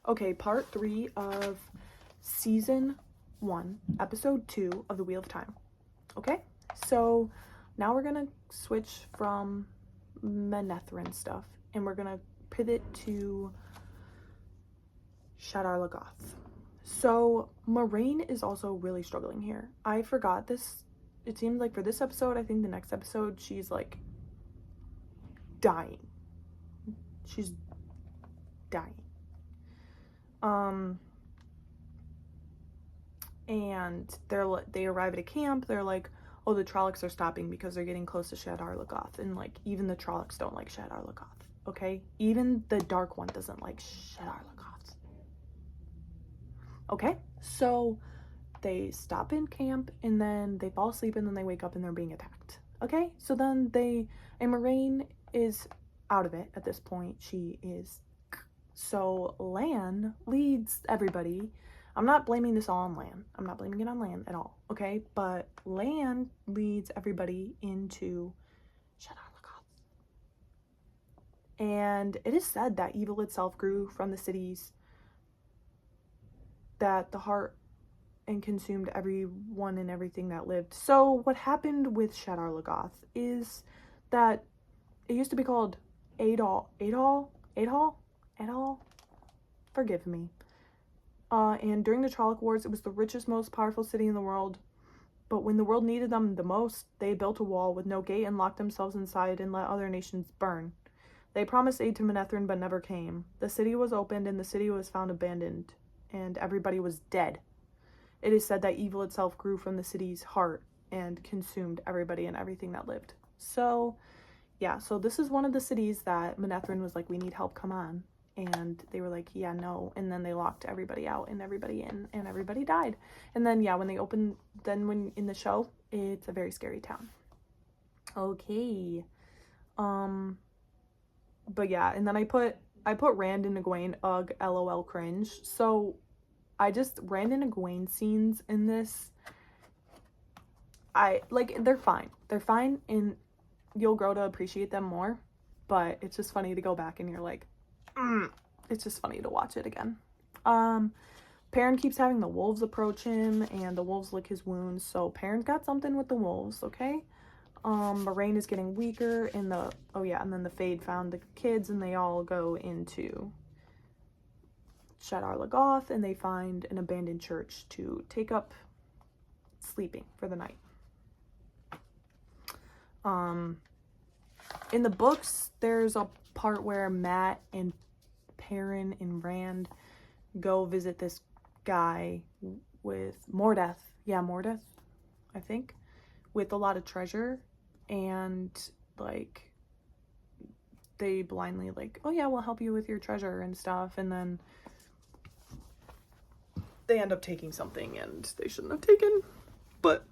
Okay, part 3 of season 1, episode 2 of the Wheel of Time. Okay, so now we're gonna switch from Manetheren stuff and we're gonna pivot to Shadar Logoth. So Moiraine is also really struggling here. I forgot this. It seems like for this episode, I think the next episode, she's like dying. She's dying. And they arrive at a camp. They're like, oh, the Trollocs are stopping because they're getting close to Shadar Logoth, and like even the Trollocs don't like Shadar Logoth. Okay, even the Dark One doesn't like Shadar Logoth. Okay, so they stop in camp and then they fall asleep and then they wake up and they're being attacked. Okay, so then and Moiraine is out of it at this point. She is. So Lan leads everybody. I'm not blaming this all on Lan. I'm not blaming it on Lan at all, okay? But Lan leads everybody into Shadar Logoth. And it is said that evil itself grew from the cities, that the heart and consumed everyone and everything that lived. So what happened with Shadar Logoth is that it used to be called Adal. Forgive me. And during the Trolloc Wars, it was the richest, most powerful city in the world. But when the world needed them the most, they built a wall with no gate and locked themselves inside and let other nations burn. They promised aid to Manetheren, but never came. The city was opened, and the city was found abandoned, and everybody was dead. It is said that evil itself grew from the city's heart and consumed everybody and everything that lived. So, yeah, so this is one of the cities that Manetheren was like, we need help, come on. And they were like, yeah, no. And then they locked everybody out and everybody in and everybody died. And then, yeah, when they open, then when in the show, it's a very scary town. Okay. But yeah, and then I put Rand and Egwene, ugh, LOL, cringe. So Rand and Egwene scenes in this, they're fine. They're fine and you'll grow to appreciate them more. But it's just funny to go back and you're like, it's just funny to watch it again. Perrin keeps having the wolves approach him and the wolves lick his wounds, so Perrin's got something with the wolves, okay? Moiraine is getting weaker and then the Fade found the kids and they all go into Shadar Logoth and they find an abandoned church to take up sleeping for the night. In the books, there's a part where Mat and Perrin and Rand go visit this guy with Mordeth. Yeah, Mordeth, I think, with a lot of treasure, and like they blindly like, oh yeah, we'll help you with your treasure and stuff, and then they end up taking something and they shouldn't have taken. But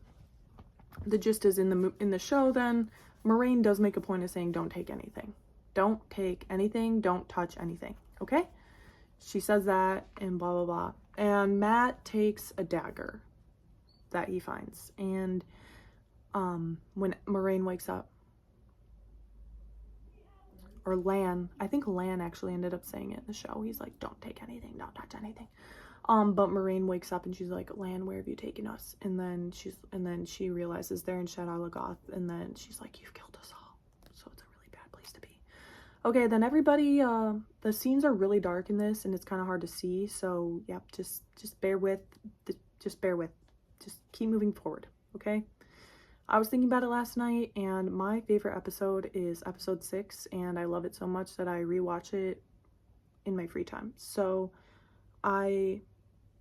the gist is in the show, then Moiraine does make a point of saying, don't take anything. Don't take anything. Don't touch anything. Okay? She says that and blah, blah, blah. And Mat takes a dagger that he finds. And when Moiraine wakes up, or Lan, I think Lan actually ended up saying it in the show. He's like, don't take anything. Don't touch anything. But Moiraine wakes up and she's like, Lan, where have you taken us? And then she realizes they're in Shadar Logoth, and then she's like, you've killed us all. So it's a really bad place to be. Okay, then everybody, the scenes are really dark in this, and it's kind of hard to see. So yep, just bear with, just keep moving forward. Okay. I was thinking about it last night, and my favorite episode is episode 6, and I love it so much that I rewatch it in my free time. So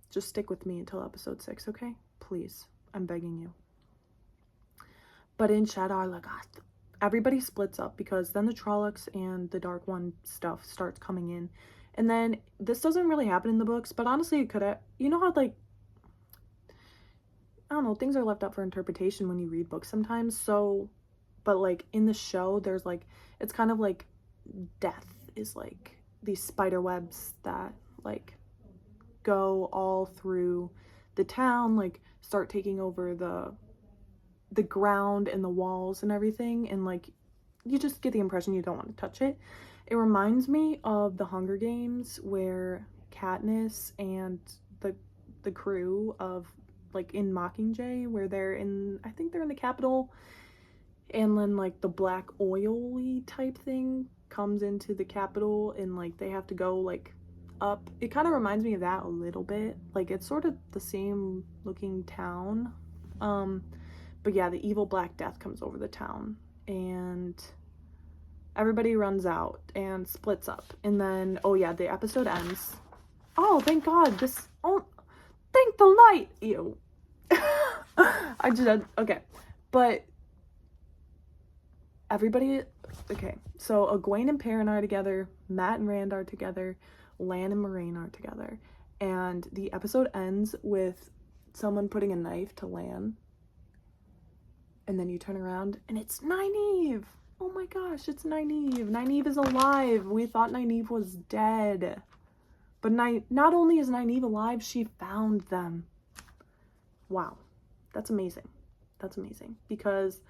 just stick with me until episode 6, okay? Please, I'm begging you. But in Shadar Logoth, everybody splits up because then the Trollocs and the Dark One stuff starts coming in. And then this doesn't really happen in the books, but honestly it could have. You know how, like, I don't know, things are left up for interpretation when you read books sometimes. So, but like in the show, there's like, it's kind of like death is like these spider webs that like go all through the town, like start taking over the ground and the walls and everything, and like you just get the impression you don't want to touch it. It reminds me of the Hunger Games where Katniss and the crew of, like, in Mockingjay, where they're in, I think they're in the Capitol, and then, like, the black oily type thing comes into the Capitol, and, like, they have to go, like, up. It kind of reminds me of that a little bit. Like, it's sort of the same looking town. But yeah, the evil Black Death comes over the town, and everybody runs out and splits up. And then, oh yeah, the episode ends. Oh, thank God. Oh, thank the light. Ew. I just, okay. But everybody, okay. So Egwene and Perrin are together. Mat and Rand are together. Lan and Moiraine are together. And the episode ends with someone putting a knife to Lan. And then you turn around and it's Nynaeve. Oh my gosh, it's Nynaeve. Nynaeve is alive. We thought Nynaeve was dead. But not only is Nynaeve alive, she found them. Wow. That's amazing. That's amazing. Because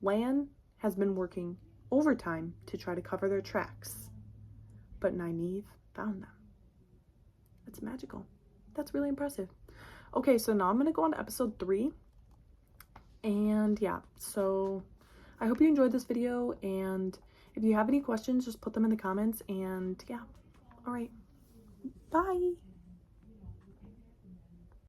Lan has been working overtime to try to cover their tracks. But Nynaeve found them. That's magical. That's really impressive. Okay, so now I'm going to go on to episode 3. And yeah, so I hope you enjoyed this video, and if you have any questions, just put them in the comments, and yeah, all right, bye.